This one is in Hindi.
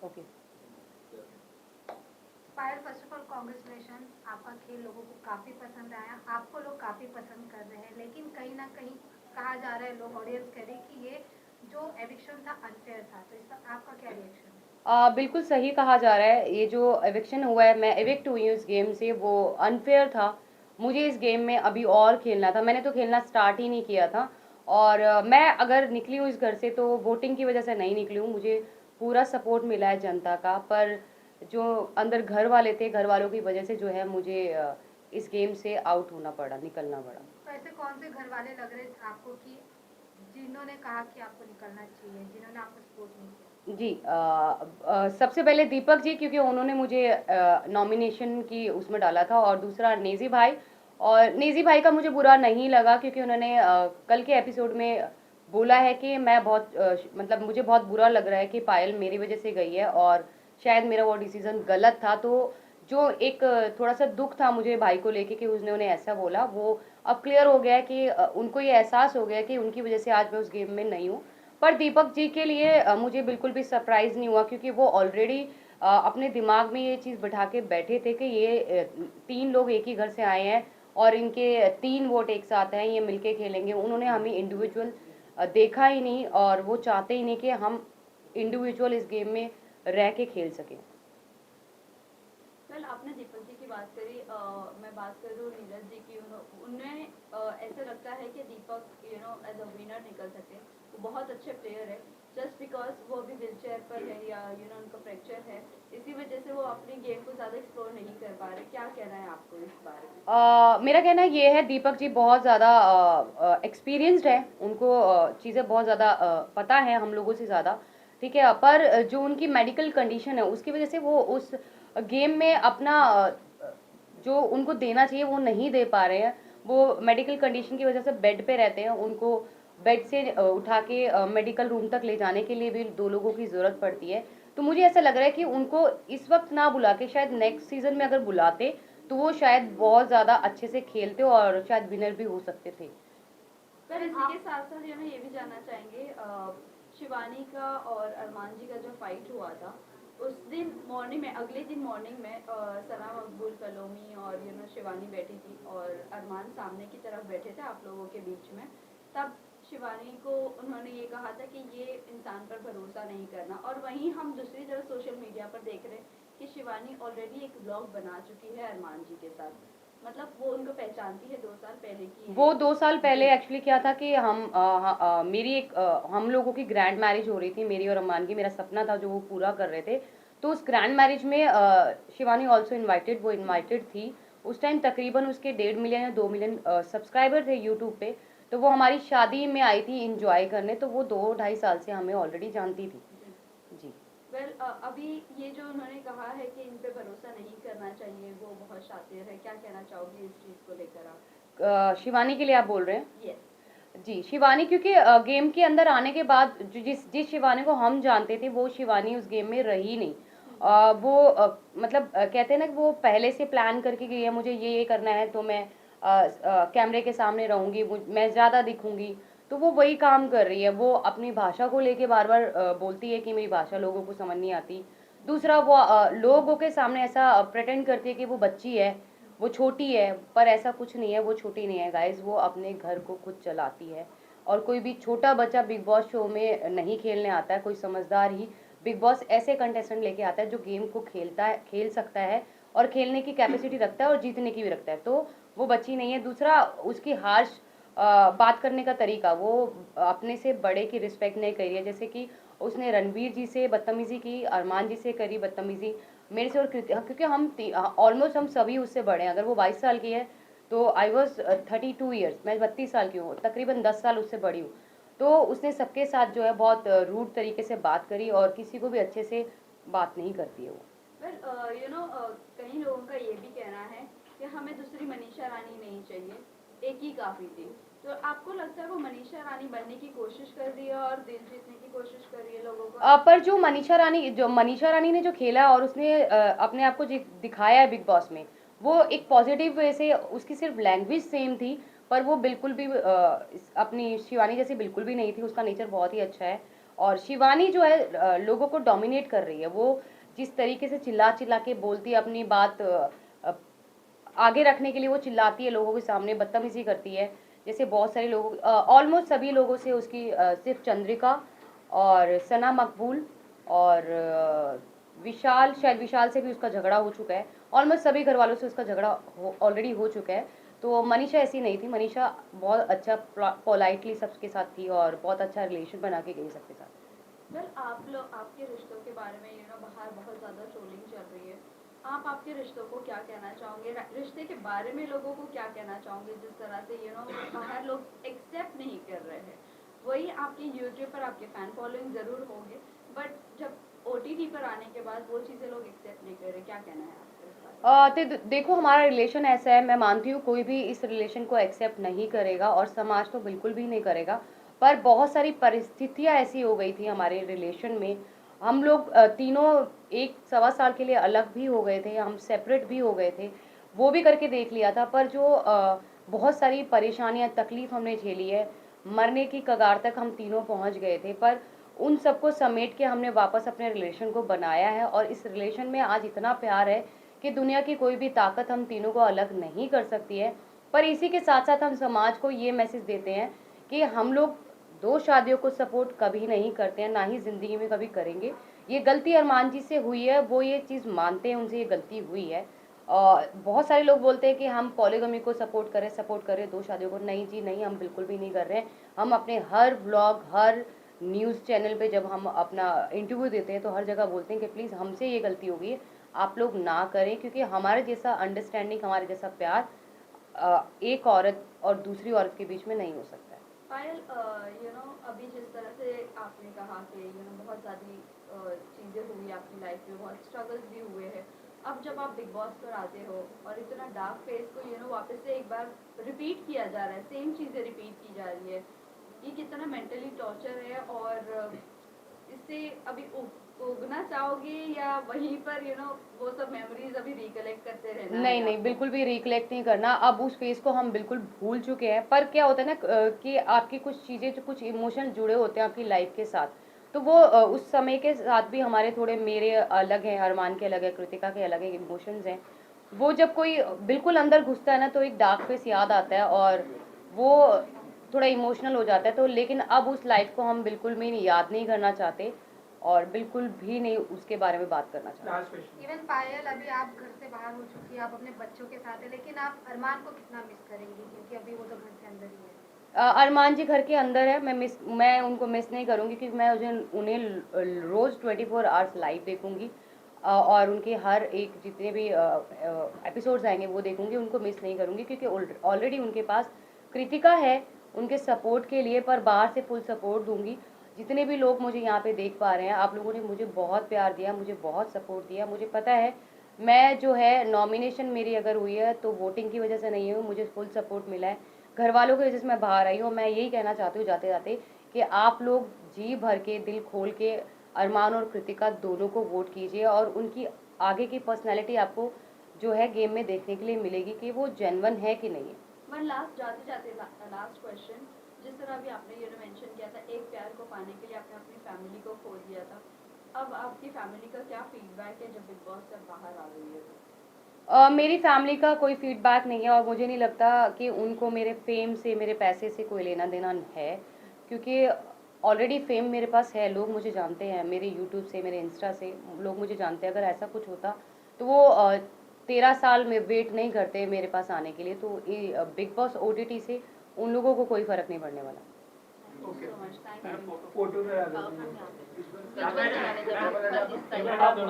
Okay. Payal, first of all congratulation, आपका खेल लोगों को काफ़ी पसंद आया, आपको लोग काफ़ी पसंद कर रहे हैं, लेकिन कहीं ना कहीं कहा जा रहा है, लोग ऑडियंस कह रही कि ये जो एविक्शन था अनफेयर था, तो इस पर आपका क्या रिएक्शन है? बिल्कुल सही कहा जा रहा है। ये जो एविक्शन हुआ है, मैं एविक्ट हुई हूँ इस गेम से, वो अनफेयर था। मुझे इस गेम में अभी और खेलना था, मैंने तो खेलना स्टार्ट ही नहीं किया था। और मैं अगर निकली हूँ इस घर से तो वोटिंग की वजह से नहीं निकली हूँ। मुझे पूरा सपोर्ट मिला है जनता का, पर जो अंदर घर वाले थे, घर वालों की वजह से जो है मुझे इस गेम से आउट होना पड़ा, निकलना पड़ा। तो ऐसे कौन से घर वाले लग रहे थे आपको कि जिन्होंने कहा कि आपको निकलना चाहिए, जिन्होंने आपको सपोर्ट नहीं किया? जी, सबसे पहले दीपक जी, क्योंकि उन्होंने मुझे नॉमिनेशन की उसमें डाला था, और दूसरा नेजी भाई। और नेजी भाई का मुझे बुरा नहीं लगा, क्योंकि उन्होंने कल के एपिसोड में बोला है कि मैं बहुत मतलब मुझे बहुत बुरा लग रहा है कि पायल मेरी वजह से गई है, और शायद मेरा वो डिसीजन गलत था। तो जो एक थोड़ा सा दुख था मुझे भाई को लेके कि उसने उन्हें ऐसा बोला, वो अब क्लियर हो गया है कि उनको ये एहसास हो गया कि उनकी वजह से आज मैं उस गेम में नहीं हूँ। पर दीपक जी के लिए मुझे बिल्कुल भी सरप्राइज नहीं हुआ, क्योंकि वो ऑलरेडी अपने दिमाग में ये चीज़ बिठा के बैठे थे कि ये तीन लोग एक ही घर से आए हैं और इनके तीन वोट एक साथ हैं, ये मिलके खेलेंगे। उन्होंने हमें इंडिविजुअल देखा ही नहीं, और वो चाहते ही नहीं कि हम इंडिविजुअल इस गेम में रह के खेल सकें। वेल, आपने दीपक जी की बात करी, मैं बात करूँ नीरज जी की। उन्हें ऐसा लगता है कि दीपक एज अ विनर निकल सके। वो बहुत अच्छे प्लेयर है, जस्ट बिकॉज वो अभी व्हील चेयर पर है, या उनका फ्रैक्चर है, इसी वजह से वो अपनी गेम को ज़्यादा एक्सप्लोर नहीं कर पा रहे। क्या कहना है आपको इस बारे में? मेरा कहना ये है, दीपक जी बहुत ज़्यादा एक्सपीरियंस्ड है, उनको चीज़ें बहुत ज़्यादा पता है हम लोगों से ज़्यादा। ठीक है, पर जो उनकी मेडिकल कंडीशन है उसकी वजह से वो उस गेम में अपना जो उनको देना चाहिए वो नहीं दे पा रहे हैं। वो मेडिकल कंडीशन की वजह से बेड पे रहते हैं, उनको बेड से उठा के मेडिकल रूम तक ले जाने के लिए भी दो लोगों की ज़रूरत पड़ती है। तो मुझे ऐसा लग रहा है कि उनको इस वक्त ना बुला के शायद नेक्स्ट सीजन में अगर बुलाते तो वो शायद बहुत ज़्यादा अच्छे से खेलते और शायद विनर भी हो सकते थे। पर इसी के साथ साथ ये भी जानना चाहेंगे, शिवानी का और अरमान जी का जो फाइट हुआ था, उस दिन मॉर्निंग में, अगले दिन मॉर्निंग में सना मकबूल कलोमी और शिवानी बैठी थी, और अरमान सामने की तरफ बैठे थे आप लोगों के बीच में। तब शिवानी को उन्होंने ये कहा था कि ये इंसान पर भरोसा नहीं करना, और वहीं हम दूसरी तरफ सोशल मीडिया पर देख रहे हैं कि शिवानी ऑलरेडी एक ब्लॉग बना चुकी है अरमान जी के साथ। मतलब वो उनको पहचानती है 2 साल पहले की वो 2 साल पहले जी। एक्चुअली क्या था कि मेरी एक हम लोगों की ग्रैंड मैरिज हो रही थी, मेरी और अम्मान की। मेरा सपना था जो वो पूरा कर रहे थे। तो उस ग्रैंड मैरिज में शिवानी ऑल्सो इनवाइटेड, वो इनवाइटेड थी। उस टाइम तकरीबन उसके 1.5 मिलियन या 2 मिलियन सब्सक्राइबर थे यूट्यूब पे। तो वो हमारी शादी में आई थी इंजॉय करने, तो वो 2-2.5 साल से हमें ऑलरेडी जानती थी। जी। जी। वेल, अभी ये जो उन्होंने कहा है कि इन पे भरोसा नहीं करना चाहिए, वो बहुत शातिर है, क्या कहना चाहोगी इस चीज़ को लेकर आप? शिवानी के लिए आप बोल रहे हैं? यस। जी, शिवानी, क्योंकि गेम के अंदर आने के बाद जिस जिस शिवानी को हम जानते थे वो शिवानी उस गेम में रही नहीं। वो मतलब कहते हैं ना कि वो पहले से प्लान करके गई है, मुझे ये करना है तो मैं कैमरे के सामने रहूंगी, मैं ज़्यादा दिखूंगी। तो वो वही काम कर रही है। वो अपनी भाषा को लेके बार बार बोलती है कि मेरी भाषा लोगों को समझ नहीं आती। दूसरा, वो लोगों के सामने ऐसा प्रेटेंड करती है कि वो बच्ची है, वो छोटी है, पर ऐसा कुछ नहीं है, वो छोटी नहीं है गाइस। वो अपने घर को खुद चलाती है। और कोई भी छोटा बच्चा बिग बॉस शो में नहीं खेलने आता है, कोई समझदार ही बिग बॉस ऐसे कंटेस्टेंट लेके आता है जो गेम को खेलता है, खेल सकता है, और खेलने की कैपेसिटी रखता है और जीतने की भी रखता है। तो वो बच्ची नहीं है। दूसरा, उसकी हार्श बात करने का तरीका, वो अपने से बड़े की रिस्पेक्ट नहीं कर रही है। जैसे कि उसने रणवीर जी से बदतमीजी की, अरमान जी से करी बदतमीजी, मेरे से और क्योंकि हम ऑलमोस्ट हम सभी उससे बड़े हैं। अगर वो 22 साल की है तो आई वॉज 32 ईयर्स, मैं 32 साल की हूँ, तकरीबन 10 साल उससे बड़ी हूँ। तो उसने सबके साथ जो है बहुत रूड तरीके से बात करी, और किसी को भी अच्छे से बात नहीं करती है वो। वेल, कई लोगों का ये भी कहना है कि हमें दूसरी मनीषा रानी नहीं चाहिए, एक ही काफ़ी थी। तो आपको लगता है वो मनीषा रानी बनने की कोशिश कर रही है और दिल जीतने की कोशिश कर रही है लोगों का? पर जो मनीषा रानी ने जो खेला और उसने अपने आप को दिखाया है बिग बॉस में, वो एक पॉजिटिव वे से, उसकी सिर्फ लैंग्वेज सेम थी, पर वो बिल्कुल भी अपनी शिवानी जैसी बिल्कुल भी नहीं थी। उसका नेचर बहुत ही अच्छा है। और शिवानी जो है लोगों को डोमिनेट कर रही है। वो जिस तरीके से चिल्ला चिल्ला के बोलती है अपनी बात आगे रखने के लिए, वो चिल्लाती है लोगों के सामने, बदतमीजी करती है। जैसे बहुत सारे लोग, ऑलमोस्ट सभी लोगों से उसकी सिर्फ चंद्रिका और सना मकबूल और विशाल, शायद विशाल से भी उसका झगड़ा हो चुका है। ऑलमोस्ट सभी घर वालों से उसका झगड़ा ऑलरेडी हो चुका है। तो मनीषा ऐसी नहीं थी। मनीषा बहुत अच्छा पोलाइटली सबके साथ थी और बहुत अच्छा रिलेशन बना के गई सबके साथ। वेल, आप लोग आपके रिश्तों के बारे में बाहर बहुत ज़्यादा ट्रोलिंग चल रही है। आप आपके रिश्तों को क्या कहना चाहोगे? रिश्ते के बारे में लोगों को क्या कहना चाहोगे जिस तरह से बाहर लोग एक्सेप्ट नहीं कर रहे हैं? वही आपके यूट्यूब पर आपके फैन फॉलोइंग ज़रूर होंगे, बट जब OTT पर आने के बाद वो चीज़ें लोग एक्सेप्ट नहीं कर रहे, क्या कहना है आपको इस बारे में? देखो, हमारा रिलेशन ऐसा है, मैं मानती हूँ कोई भी इस रिलेशन को एक्सेप्ट नहीं करेगा और समाज तो बिल्कुल भी नहीं करेगा। पर बहुत सारी परिस्थितियाँ ऐसी हो गई थी हमारे रिलेशन में। हम लोग तीनों 1 सवा साल के लिए अलग भी हो गए थे, हम सेपरेट भी हो गए थे, वो भी करके देख लिया था। पर जो बहुत सारी परेशानियाँ, तकलीफ हमने झेली है, मरने की कगार तक हम तीनों पहुँच गए थे। पर उन सबको समेट के हमने वापस अपने रिलेशन को बनाया है और इस रिलेशन में आज इतना प्यार है कि दुनिया की कोई भी ताकत हम तीनों को अलग नहीं कर सकती है। पर इसी के साथ साथ हम समाज को ये मैसेज देते हैं कि हम लोग 2 शादियों को सपोर्ट कभी नहीं करते हैं, ना ही ज़िंदगी में कभी करेंगे। ये गलती अरमान जी से हुई है, वो ये चीज़ मानते हैं, उनसे ये गलती हुई है। और बहुत सारे लोग बोलते हैं कि हम पॉलीगमी को सपोर्ट करें 2 शादियों को। नहीं जी नहीं, हम बिल्कुल भी नहीं कर रहे हैं। हम अपने हर ब्लॉग, हर न्यूज़ चैनल पे जब हम अपना इंटरव्यू देते हैं तो हर जगह बोलते हैं कि प्लीज़ हमसे ये गलती हो गई है, आप लोग ना करें, क्योंकि हमारे जैसा अंडरस्टैंडिंग, हमारे जैसा प्यार एक औरत और दूसरी औरत के बीच में नहीं हो सकता है। पायल, अभी जिस तरह से आपने कहा कि बहुत सारी चीज़ें हुई आपकी लाइफ में, बहुत स्ट्रगल्स भी हुए हैं। अब जब आप बिग बॉस पर आते हो और इतना डार्क फेस को वापस से एक बार रिपीट किया जा रहा है, सेम चीज़ें रिपीट की जा रही है, ये कितना मेंटली टॉर्चर है? और इससे अभी उगना चाहोगे या वहीं पर वो सब मेमोरीज अभी रिकलेक्ट करते रहना है नहीं नहीं, आपको? बिल्कुल भी रिकलेक्ट नहीं करना। अब उस फेज को हम बिल्कुल भूल चुके हैं। पर क्या होता है ना कि आपकी कुछ चीज़ें, जो कुछ इमोशन जुड़े होते हैं आपकी लाइफ के साथ, तो वो उस समय के साथ भी हमारे थोड़े, मेरे अलग हैं, अरमान के अलग है, कृतिका के अलग है इमोशंस हैं। वो जब कोई बिल्कुल अंदर घुसता है ना तो एक डार्क फेस याद आता है और वो थोड़ा इमोशनल हो जाता है। तो लेकिन अब उस लाइफ को हम बिल्कुल भी याद नहीं करना चाहते और बिल्कुल भी नहीं उसके बारे में बात करना चाहते। इवन पायल, अभी आप घर से बाहर हो चुकी है, आप अपने बच्चों के साथ है, लेकिन आप अरमान को कितना मिस करेंगी? क्योंकि अभी वो तो घर से अंदर ही है। अरमान जी घर के अंदर है। मैं उनको मिस नहीं करूँगी, क्योंकि मैं उन्हें रोज़ 24 आवर्स लाइव देखूँगी और उनके हर एक जितने भी एपिसोड्स आएंगे वो देखूँगी। उनको मिस नहीं करूँगी क्योंकि ऑलरेडी उनके पास कृतिका है उनके सपोर्ट के लिए। पर बाहर से फुल सपोर्ट दूंगी। जितने भी लोग मुझे यहाँ पे देख पा रहे हैं, आप लोगों ने मुझे बहुत प्यार दिया, मुझे बहुत सपोर्ट दिया। मुझे पता है मैं जो है, नॉमिनेशन मेरी अगर हुई है तो वोटिंग की वजह से नहीं हुई, मुझे फुल सपोर्ट मिला है घर वालों की वजह से मैं बाहर आई हूँ। मैं यही कहना चाहती हूँ जाते जाते कि आप लोग जी भर के, दिल खोल के अरमान और कृतिका दोनों को वोट कीजिए और उनकी आगे की पर्सनैलिटी आपको जो है गेम में देखने के लिए मिलेगी कि वो जेन्युइन है कि नहीं है। वन लास्ट, जाते जाते लास्ट क्वेश्चन, जिस तरह अभी आपने मेंशन किया था, एक प्यार को पाने के लिए आपने अपनी फैमिली को खो दिया था, अब आपकी फैमिली का क्या फीडबैक है जब बिग बॉस से बाहर आ गई है तो? मेरी फैमिली का कोई फीडबैक नहीं है और मुझे नहीं लगता कि उनको मेरे फेम से, मेरे पैसे से कोई लेना देना है, क्योंकि ऑलरेडी फेम मेरे पास है। लोग मुझे जानते हैं, मेरे यूट्यूब से, मेरे इंस्टा से लोग मुझे जानते हैं। अगर ऐसा कुछ होता तो वो 13 साल में वेट नहीं करते मेरे पास आने के लिए। तो ये बिग बॉस OTT से उन लोगों को कोई फ़र्क नहीं पड़ने वाला। Thank you so much, thank you. Photo में आ विजुअल कराने जब